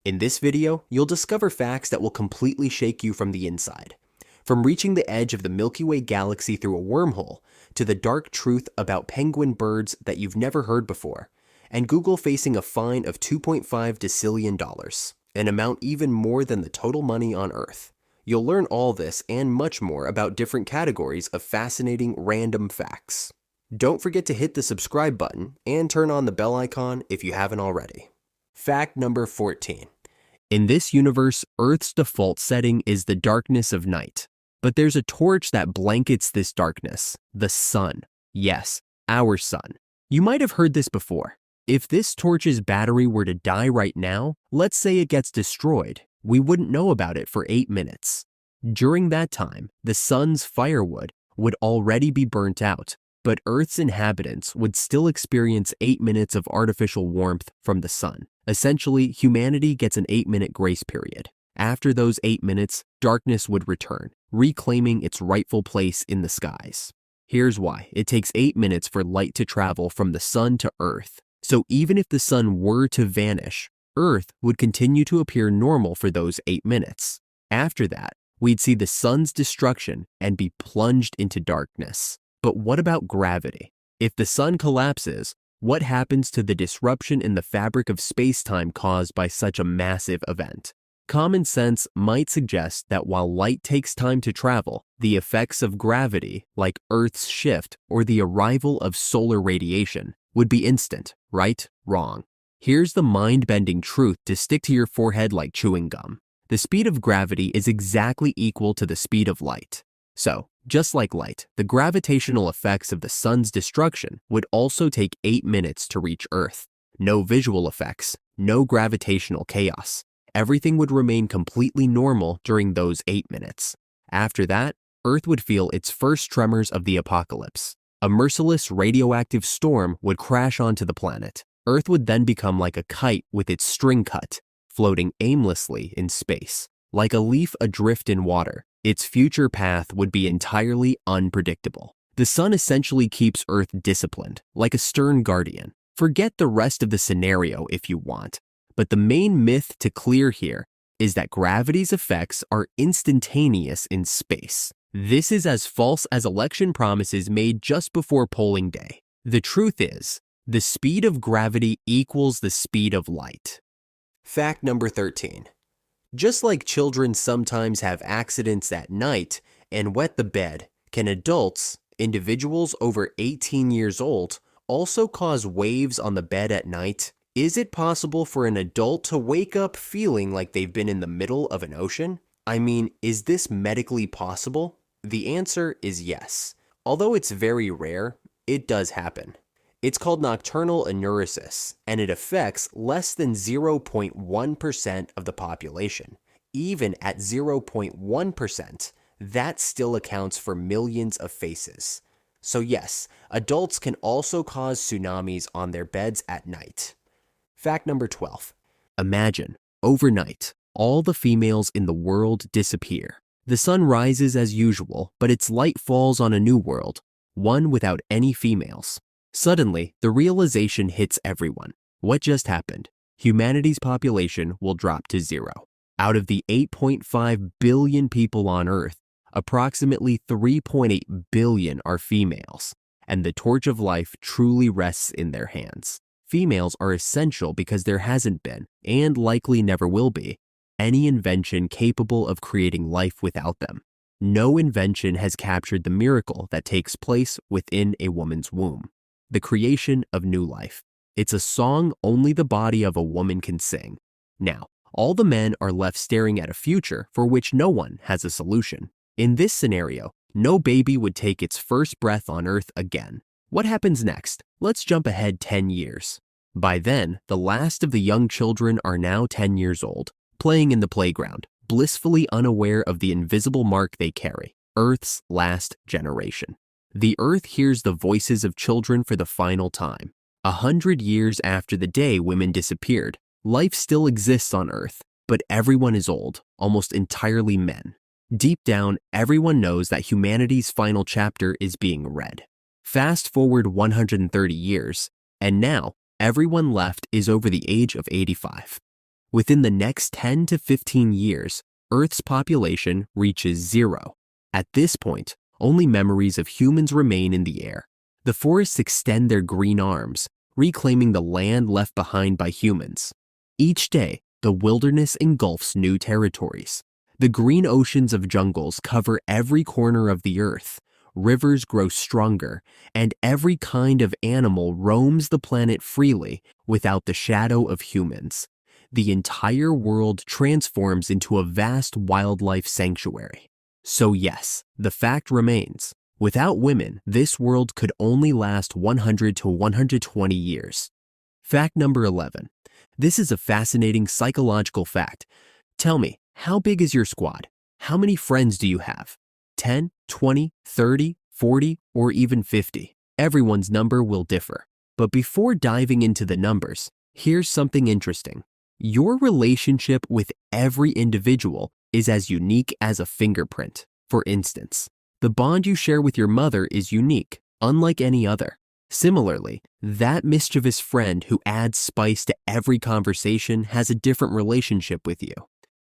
In this video, you'll discover facts that will completely shake you from the inside. From reaching the edge of the Milky Way galaxy through a wormhole, to the dark truth about penguin birds that you've never heard before, and Google facing a fine of $2.5 decillion, an amount even more than the total money on Earth. You'll learn all this and much more about different categories of fascinating random facts. Don't forget to hit the subscribe button and turn on the bell icon if you haven't already. Fact number 14. In this universe, Earth's default setting is the darkness of night. But there's a torch that blankets this darkness, the sun. Yes, our sun. You might have heard this before. If this torch's battery were to die right now, let's say it gets destroyed, we wouldn't know about it for 8 minutes. During that time, the sun's firewood would already be burnt out, but Earth's inhabitants would still experience 8 minutes of artificial warmth from the sun. Essentially, humanity gets an 8-minute grace period. After those 8 minutes, darkness would return, reclaiming its rightful place in the skies. Here's why. It takes 8 minutes for light to travel from the sun to Earth. So even if the sun were to vanish, Earth would continue to appear normal for those 8 minutes. After that, we'd see the sun's destruction and be plunged into darkness. But what about gravity? If the sun collapses, what happens to the disruption in the fabric of space-time caused by such a massive event? Common sense might suggest that while light takes time to travel, the effects of gravity, like Earth's shift or the arrival of solar radiation, would be instant, right? Wrong. Here's the mind-bending truth to stick to your forehead like chewing gum. The speed of gravity is exactly equal to the speed of light. So, just like light, the gravitational effects of the sun's destruction would also take 8 minutes to reach Earth. No visual effects, no gravitational chaos. Everything would remain completely normal during those 8 minutes. After that, Earth would feel its first tremors of the apocalypse. A merciless radioactive storm would crash onto the planet. Earth would then become like a kite with its string cut, floating aimlessly in space. Like a leaf adrift in water, its future path would be entirely unpredictable. The sun essentially keeps Earth disciplined, like a stern guardian. Forget the rest of the scenario if you want. But the main myth to clear here is that gravity's effects are instantaneous in space. This is as false as election promises made just before polling day. The truth is, the speed of gravity equals the speed of light. Fact number 13. Just like children sometimes have accidents at night and wet the bed, can adults, individuals over 18 years old, also cause waves on the bed at night? Is it possible for an adult to wake up feeling like they've been in the middle of an ocean? I mean, is this medically possible? The answer is yes. Although it's very rare, it does happen. It's called nocturnal neurosis, and it affects less than 0.1% of the population. Even at 0.1%, that still accounts for millions of faces. So yes, adults can also cause tsunamis on their beds at night. Fact number 12. Imagine, overnight, all the females in the world disappear. The sun rises as usual, but its light falls on a new world, one without any females. Suddenly, the realization hits everyone. What just happened? Humanity's population will drop to 0. Out of the 8.5 billion people on Earth, approximately 3.8 billion are females, and the torch of life truly rests in their hands. Females are essential because there hasn't been, and likely never will be, any invention capable of creating life without them. No invention has captured the miracle that takes place within a woman's womb. The creation of new life. It's a song only the body of a woman can sing. Now, all the men are left staring at a future for which no one has a solution. In this scenario, no baby would take its first breath on Earth again. What happens next? Let's jump ahead 10 years. By then, the last of the young children are now 10 years old, playing in the playground, blissfully unaware of the invisible mark they carry, Earth's last generation. The Earth hears the voices of children for the final time. 100 years after the day women disappeared, life still exists on Earth, but everyone is old, almost entirely men. Deep down, everyone knows that humanity's final chapter is being read. Fast forward 130 years, and now everyone left is over the age of 85. Within the next 10 to 15 years, Earth's population reaches zero. At this point, only memories of humans remain in the air. The forests extend their green arms, reclaiming the land left behind by humans. Each day, the wilderness engulfs new territories. The green oceans of jungles cover every corner of the earth. Rivers grow stronger, and every kind of animal roams the planet freely without the shadow of humans. The entire world transforms into a vast wildlife sanctuary. So yes, the fact remains. Without women, this world could only last 100 to 120 years. Fact number 11. This is a fascinating psychological fact. Tell me, how big is your squad? How many friends do you have? 10, 20, 30, 40, or even 50? Everyone's number will differ. But before diving into the numbers, here's something interesting. Your relationship with every individual is as unique as a fingerprint. For instance, the bond you share with your mother is unique, unlike any other. Similarly, that mischievous friend who adds spice to every conversation has a different relationship with you.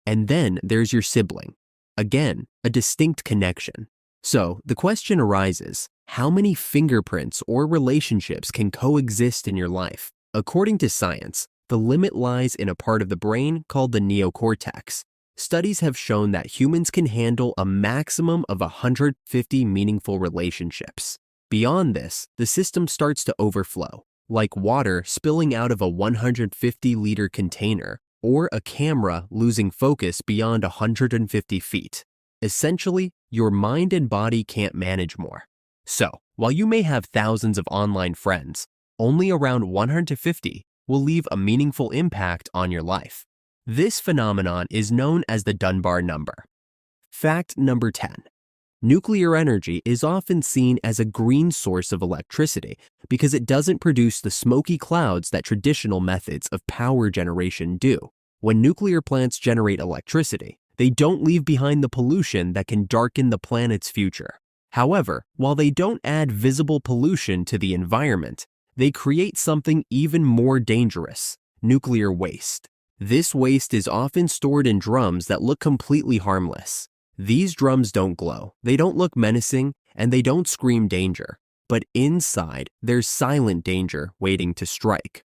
And then there's your sibling. Again, a distinct connection. So the question arises, how many fingerprints or relationships can coexist in your life? According to science, the limit lies in a part of the brain called the neocortex. Studies have shown that humans can handle a maximum of 150 meaningful relationships. Beyond this, the system starts to overflow, like water spilling out of a 150-liter container or a camera losing focus beyond 150 feet. Essentially, your mind and body can't manage more. So, while you may have thousands of online friends, only around 150 will leave a meaningful impact on your life. This phenomenon is known as the Dunbar number. Fact number 10. Nuclear energy is often seen as a green source of electricity because it doesn't produce the smoky clouds that traditional methods of power generation do. When nuclear plants generate electricity, they don't leave behind the pollution that can darken the planet's future. However, while they don't add visible pollution to the environment, they create something even more dangerous: nuclear waste. This waste is often stored in drums that look completely harmless. These drums don't glow, they don't look menacing, and they don't scream danger. But inside, there's silent danger waiting to strike.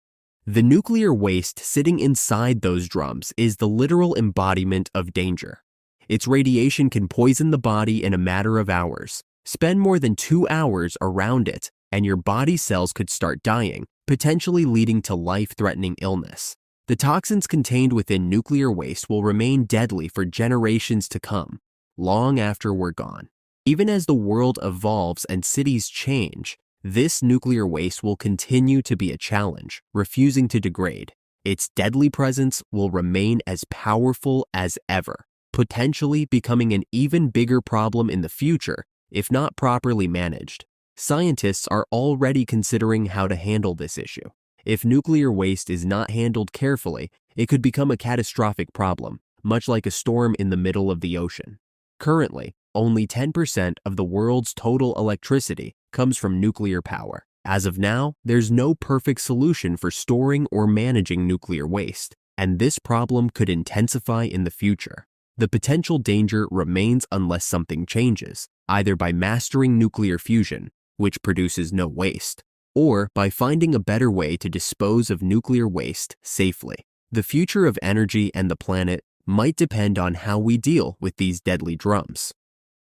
The nuclear waste sitting inside those drums is the literal embodiment of danger. Its radiation can poison the body in a matter of hours. Spend more than 2 hours around it, and your body cells could start dying, potentially leading to life-threatening illness. The toxins contained within nuclear waste will remain deadly for generations to come, long after we're gone. Even as the world evolves and cities change, this nuclear waste will continue to be a challenge, refusing to degrade. Its deadly presence will remain as powerful as ever, potentially becoming an even bigger problem in the future if not properly managed. Scientists are already considering how to handle this issue. If nuclear waste is not handled carefully, it could become a catastrophic problem, much like a storm in the middle of the ocean. Currently, only 10% of the world's total electricity comes from nuclear power. As of now, there's no perfect solution for storing or managing nuclear waste, and this problem could intensify in the future. The potential danger remains unless something changes, either by mastering nuclear fusion, which produces no waste, or by finding a better way to dispose of nuclear waste safely. The future of energy and the planet might depend on how we deal with these deadly drums.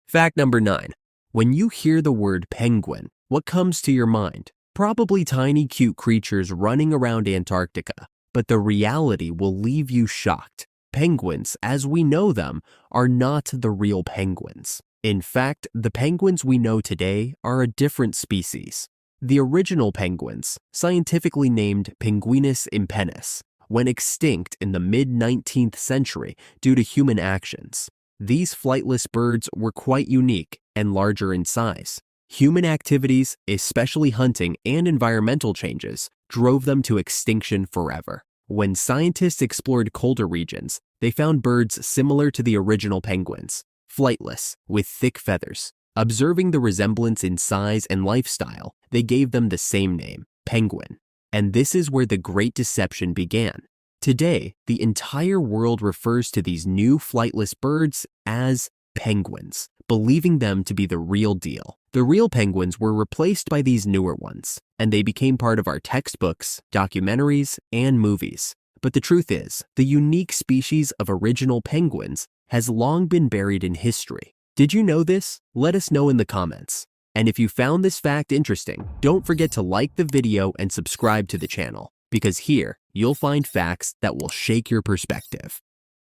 Fact number 9. When you hear the word penguin, what comes to your mind? Probably tiny, cute creatures running around Antarctica, but the reality will leave you shocked. Penguins, as we know them, are not the real penguins. In fact, the penguins we know today are a different species. The original penguins, scientifically named Pinguinus impennis, went extinct in the mid-19th century due to human actions. These flightless birds were quite unique and larger in size. Human activities, especially hunting and environmental changes, drove them to extinction forever. When scientists explored colder regions, they found birds similar to the original penguins, flightless, with thick feathers. Observing the resemblance in size and lifestyle, they gave them the same name, penguin. And this is where the great deception began. Today, the entire world refers to these new flightless birds as penguins, believing them to be the real deal. The real penguins were replaced by these newer ones, and they became part of our textbooks, documentaries, and movies. But the truth is, the unique species of original penguins has long been buried in history. Did you know this? Let us know in the comments. And if you found this fact interesting, don't forget to like the video and subscribe to the channel, because here you'll find facts that will shake your perspective.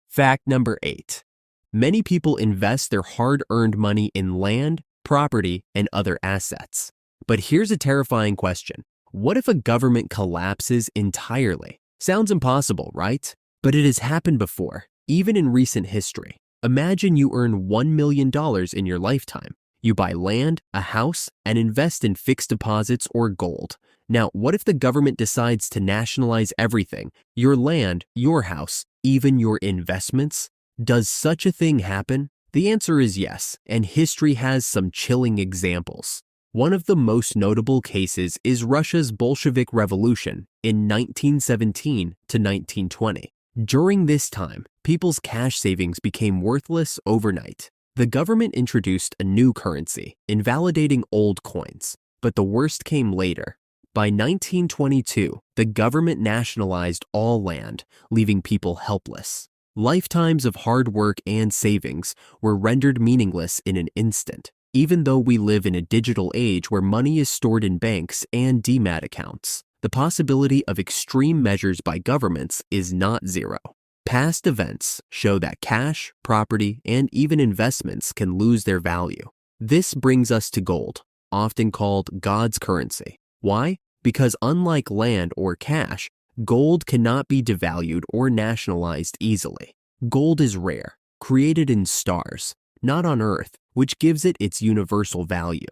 Fact number 8. Many people invest their hard-earned money in land, property, and other assets. But here's a terrifying question. What if a government collapses entirely? Sounds impossible, right? But it has happened before, even in recent history. Imagine you earn $1 million in your lifetime. You buy land, a house, and invest in fixed deposits or gold. Now, what if the government decides to nationalize everything? Your land, your house, even your investments? Does such a thing happen? The answer is yes, and history has some chilling examples. One of the most notable cases is Russia's Bolshevik Revolution in 1917 to 1920. During this time, people's cash savings became worthless overnight. The government introduced a new currency, invalidating old coins. But the worst came later. By 1922, the government nationalized all land, leaving people helpless. Lifetimes of hard work and savings were rendered meaningless in an instant, even though we live in a digital age where money is stored in banks and demat accounts. The possibility of extreme measures by governments is not zero. Past events show that cash, property, and even investments can lose their value. This brings us to gold, often called God's currency. Why? Because unlike land or cash, gold cannot be devalued or nationalized easily. Gold is rare, created in stars, not on Earth, which gives it its universal value.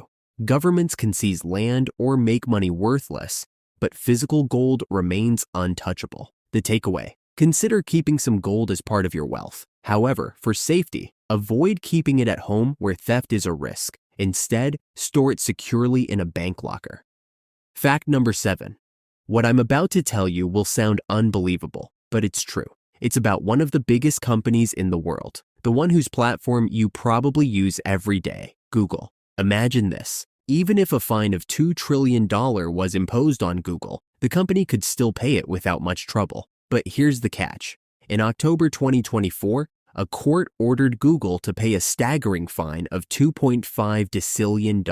Governments can seize land or make money worthless, but physical gold remains untouchable. The takeaway: consider keeping some gold as part of your wealth. However, for safety, avoid keeping it at home where theft is a risk. Instead, store it securely in a bank locker. Fact number 7. What I'm about to tell you will sound unbelievable, but it's true. It's about one of the biggest companies in the world, the one whose platform you probably use every day, Google. Imagine this. Even if a fine of $2 trillion was imposed on Google, the company could still pay it without much trouble. But here's the catch. In October 2024, a court ordered Google to pay a staggering fine of $2.5 decillion.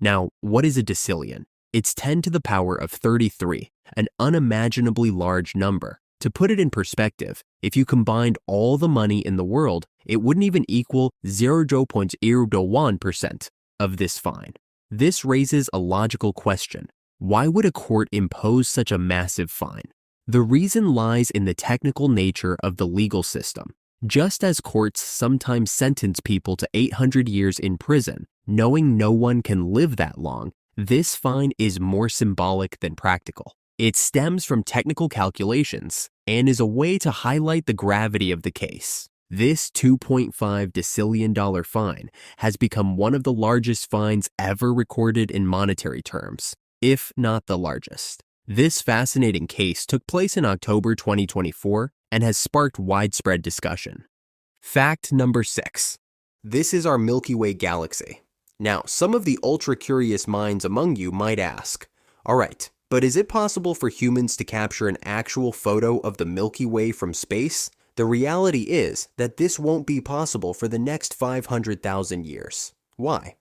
Now, what is a decillion? It's 10 to the power of 33, an unimaginably large number. To put it in perspective, if you combined all the money in the world, it wouldn't even equal 0.01% of this fine. This raises a logical question. Why would a court impose such a massive fine? The reason lies in the technical nature of the legal system. Just as courts sometimes sentence people to 800 years in prison, knowing no one can live that long, this fine is more symbolic than practical. It stems from technical calculations and is a way to highlight the gravity of the case. This $2.5 decillion fine has become one of the largest fines ever recorded in monetary terms, if not the largest. This fascinating case took place in October 2024 and has sparked widespread discussion. Fact number 6. This is our Milky Way galaxy. Now, some of the ultra-curious minds among you might ask, alright, but is it possible for humans to capture an actual photo of the Milky Way from space? The reality is that this won't be possible for the next 500,000 years. Why?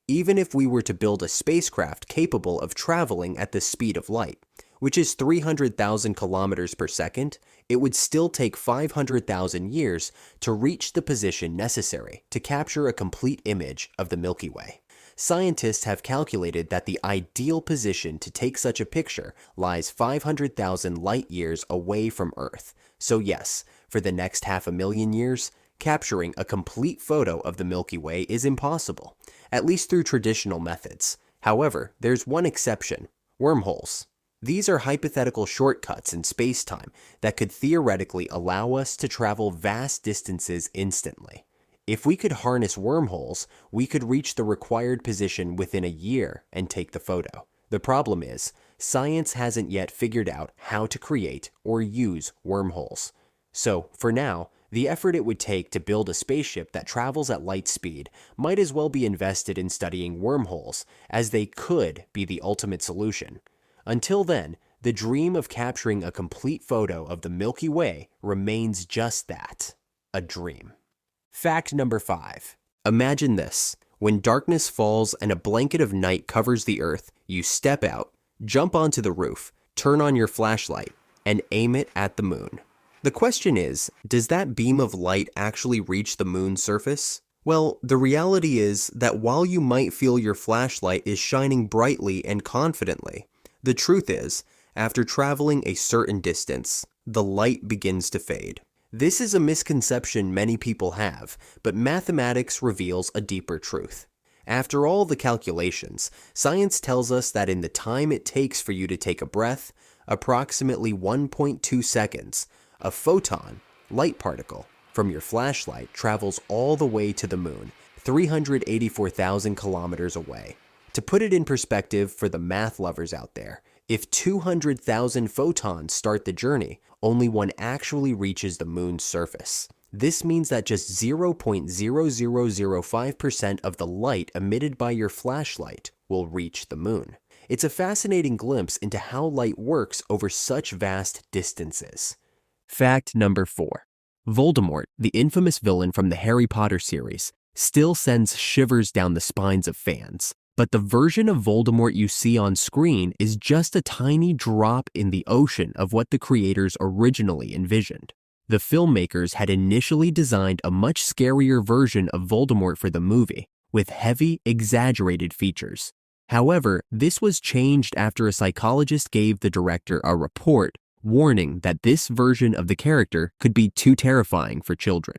Even if we were to build a spacecraft capable of traveling at the speed of light, which is 300,000 kilometers per second, it would still take 500,000 years to reach the position necessary to capture a complete image of the Milky Way. Scientists have calculated that the ideal position to take such a picture lies 500,000 light years away from Earth. So yes, for the next 500,000 years, capturing a complete photo of the Milky Way is impossible, at least through traditional methods. However, there's one exception: wormholes. These are hypothetical shortcuts in space-time that could theoretically allow us to travel vast distances instantly. If we could harness wormholes, we could reach the required position within a year and take the photo. The problem is, science hasn't yet figured out how to create or use wormholes. So, for now, the effort it would take to build a spaceship that travels at light speed might as well be invested in studying wormholes, as they could be the ultimate solution. Until then, the dream of capturing a complete photo of the Milky Way remains just that, a dream. Fact number 5. Imagine this. When darkness falls and a blanket of night covers the earth, you step out, jump onto the roof, turn on your flashlight, and aim it at the moon. The question is, does that beam of light actually reach the moon's surface? Well, the reality is that while you might feel your flashlight is shining brightly and confidently, the truth is, after traveling a certain distance, the light begins to fade. This is a misconception many people have, but mathematics reveals a deeper truth. After all the calculations, science tells us that in the time it takes for you to take a breath, approximately 1.2 seconds, a photon, light particle, from your flashlight travels all the way to the moon, 384,000 kilometers away. To put it in perspective for the math lovers out there, if 200,000 photons start the journey, only one actually reaches the moon's surface. This means that just 0.0005% of the light emitted by your flashlight will reach the moon. It's a fascinating glimpse into how light works over such vast distances. Fact number 4. Voldemort, the infamous villain from the Harry Potter series, still sends shivers down the spines of fans. But the version of Voldemort you see on screen is just a tiny drop in the ocean of what the creators originally envisioned. The filmmakers had initially designed a much scarier version of Voldemort for the movie, with heavy, exaggerated features. However, this was changed after a psychologist gave the director a report warning that this version of the character could be too terrifying for children.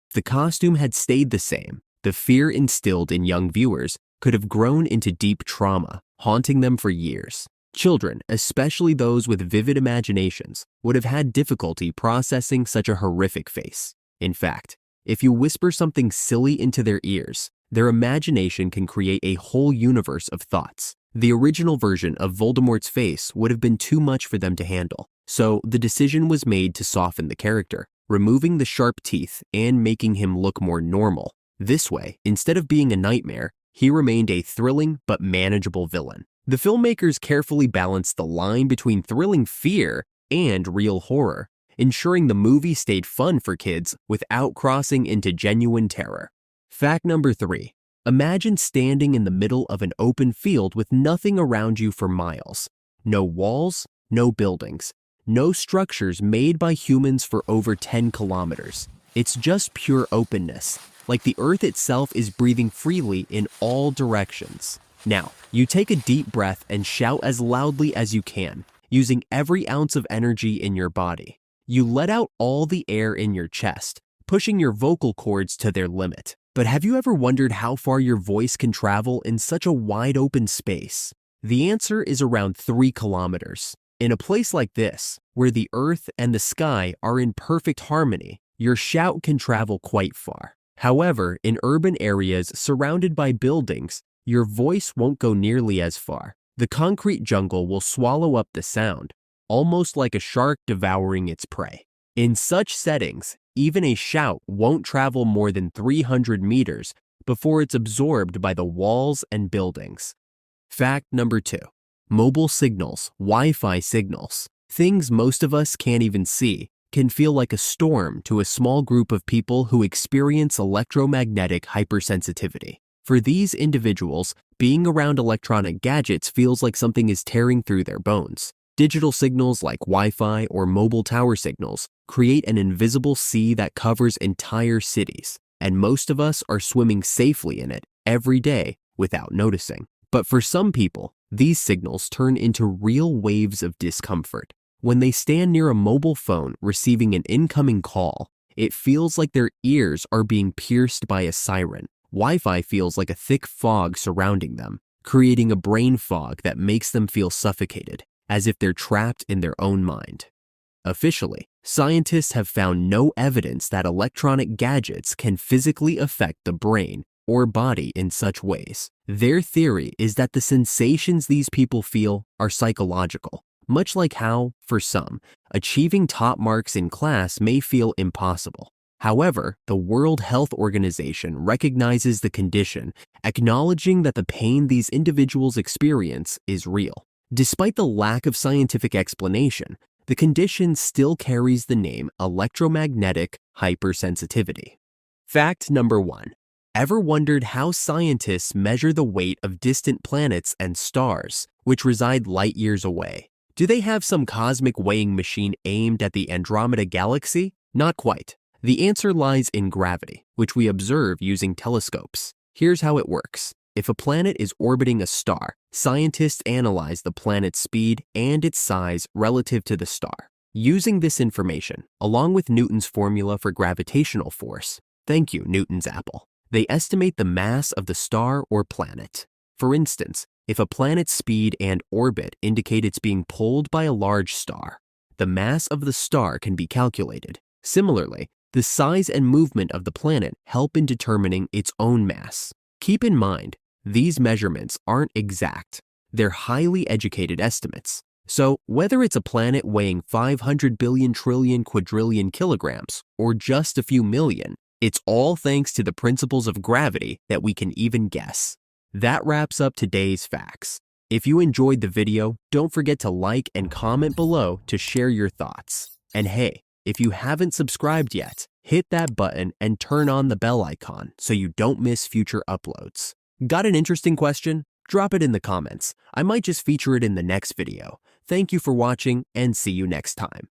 If the costume had stayed the same, the fear instilled in young viewers could have grown into deep trauma, haunting them for years. Children, especially those with vivid imaginations, would have had difficulty processing such a horrific face. In fact, if you whisper something silly into their ears, their imagination can create a whole universe of thoughts. The original version of Voldemort's face would have been too much for them to handle, so the decision was made to soften the character, removing the sharp teeth and making him look more normal. This way, instead of being a nightmare, he remained a thrilling but manageable villain. The filmmakers carefully balanced the line between thrilling fear and real horror, ensuring the movie stayed fun for kids without crossing into genuine terror. Fact number 3. Imagine standing in the middle of an open field with nothing around you for miles. No walls, no buildings, no structures made by humans for over 10 kilometers. It's just pure openness, like the earth itself is breathing freely in all directions. Now, you take a deep breath and shout as loudly as you can, using every ounce of energy in your body. You let out all the air in your chest, pushing your vocal cords to their limit. But have you ever wondered how far your voice can travel in such a wide open space? The answer is around 3 kilometers. In a place like this, where the earth and the sky are in perfect harmony, your shout can travel quite far. However, in urban areas surrounded by buildings, your voice won't go nearly as far. The concrete jungle will swallow up the sound, almost like a shark devouring its prey. In such settings, even a shout won't travel more than 300 meters before it's absorbed by the walls and buildings. Fact number 2. Mobile signals, Wi-Fi signals, things most of us can't even see, can feel like a storm to a small group of people who experience electromagnetic hypersensitivity. For these individuals, being around electronic gadgets feels like something is tearing through their bones. Digital signals like Wi-Fi or mobile tower signals create an invisible sea that covers entire cities, and most of us are swimming safely in it every day without noticing. But for some people, these signals turn into real waves of discomfort. When they stand near a mobile phone receiving an incoming call, it feels like their ears are being pierced by a siren. Wi-Fi feels like a thick fog surrounding them, creating a brain fog that makes them feel suffocated, as if they're trapped in their own mind. Officially, scientists have found no evidence that electronic gadgets can physically affect the brain or body in such ways. Their theory is that the sensations these people feel are psychological, much like how, for some, achieving top marks in class may feel impossible. However, the World Health Organization recognizes the condition, acknowledging that the pain these individuals experience is real. Despite the lack of scientific explanation, the condition still carries the name electromagnetic hypersensitivity. Fact number 1. Ever wondered how scientists measure the weight of distant planets and stars, which reside light years away? Do they have some cosmic weighing machine aimed at the Andromeda Galaxy? Not quite. The answer lies in gravity, which we observe using telescopes. Here's how it works. If a planet is orbiting a star, scientists analyze the planet's speed and its size relative to the star. Using this information, along with Newton's formula for gravitational force, thank you, Newton's apple, they estimate the mass of the star or planet. For instance, if a planet's speed and orbit indicate it's being pulled by a large star, the mass of the star can be calculated. Similarly, the size and movement of the planet help in determining its own mass. Keep in mind, these measurements aren't exact. They're highly educated estimates. So whether it's a planet weighing 500 billion trillion quadrillion kilograms or just a few million, it's all thanks to the principles of gravity that we can even guess. That wraps up today's facts. If you enjoyed the video, don't forget to like and comment below to share your thoughts. And hey, if you haven't subscribed yet, hit that button and turn on the bell icon so you don't miss future uploads. Got an interesting question? Drop it in the comments. I might just feature it in the next video. Thank you for watching and see you next time.